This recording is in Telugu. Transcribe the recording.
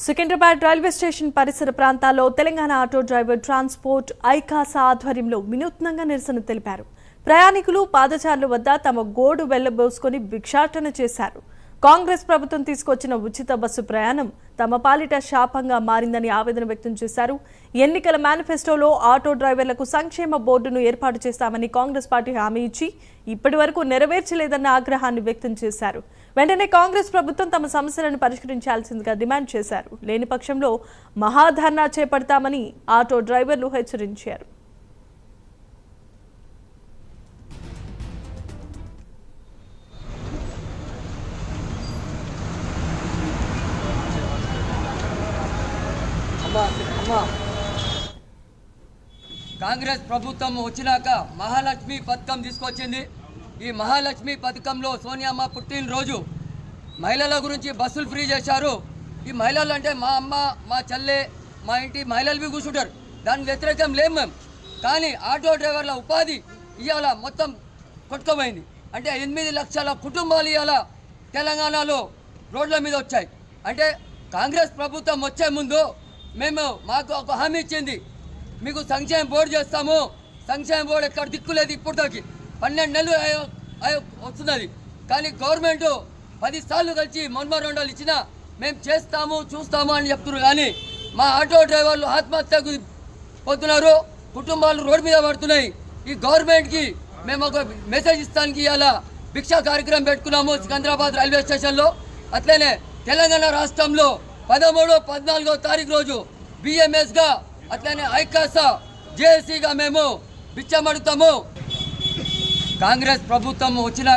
సికింద్రాబాద్ రైల్వే స్టేషన్ పరిసర ప్రాంతాల్లో తెలంగాణ ఆటో డ్రైవర్ ట్రాన్స్పోర్ట్ ఐకాసా ఆధ్వర్యంలో వినూత్నంగా నిరసన తెలిపారు. ప్రయాణికులు పాదచారుల వద్ద తమ గోడు వెళ్లబోసుకొని భిక్షాటన చేశారు. కాంగ్రెస్ ప్రభుత్వం తీసుకొచ్చిన ఉచిత బస్సు ప్రయాణం తమ పాలిట శాపంగా మారిందని ఆవేదన వ్యక్తం చేశారు. ఎన్నికల మేనిఫెస్టోలో ఆటో డ్రైవర్లకు సంక్షేమ బోర్డును ఏర్పాటు చేస్తామని కాంగ్రెస్ పార్టీ హామీ ఇచ్చి ఇప్పటి వరకు నెరవేర్చలేదన్న ఆగ్రహాన్ని వ్యక్తం చేశారు. వెంటనే కాంగ్రెస్ ప్రభుత్వం తమ సమస్యలను పరిష్కరించాల్సిందిగా డిమాండ్ చేశారు. లేని పక్షంలో మహాధర్నా చేపడతామని ఆటో డ్రైవర్లు హెచ్చరించారు. కాంగ్రెస్ ప్రభుత్వం వచ్చినాక మహాలక్ష్మి పథకం తీసుకొచ్చింది. ఈ మహాలక్ష్మి పథకంలో సోనియామ్మ పుట్టినరోజు మహిళల గురించి బస్సులు ఫ్రీ చేశారు. ఈ మహిళలు అంటే మా అమ్మ, మా చెల్లె, మా ఇంటి మహిళలు కూర్చుంటారు. దానికి వ్యతిరేకం లేము మేము. కానీ ఆటో డ్రైవర్ల ఉపాధి ఇవాళ మొత్తం కొట్టుకోపోయింది. అంటే 8 లక్షల కుటుంబాలు ఇవాళ తెలంగాణలో రోడ్ల మీద వచ్చాయి. అంటే కాంగ్రెస్ ప్రభుత్వం వచ్చే ముందు మాకు ఒక హామీ ఇచ్చింది, మీకు సంక్షేమ బోర్డు చేస్తాము. సంక్షేమ బోర్డు ఎక్కడ దిక్కులేదు. ఇప్పటికి 12 నెలలు వస్తున్నది. కానీ గవర్నమెంట్ 10 సార్లు కలిసి మొన్మరోండాలు ఇచ్చినా మేము చేస్తాము చూస్తాము అని చెప్తున్నారు. కానీ మా ఆటో డ్రైవర్లు ఆత్మహత్యకు పోతున్నారు, కుటుంబాలు రోడ్డు మీద పడుతున్నాయి. ఈ గవర్నమెంట్కి మేము ఒక మెసేజ్ ఇస్తానికి ఇవాళ భిక్షా కార్యక్రమం పెట్టుకున్నాము సికింద్రాబాద్ రైల్వే స్టేషన్లో. అట్లనే తెలంగాణ రాష్ట్రంలో 13, 14 తారీఖు రోజు బిఎంఎస్గా అట్లనే ఐకాసా జేఏసీగా మేము బిచ్చమడుతాము. కాంగ్రెస్ ప్రభుత్వం వచ్చిన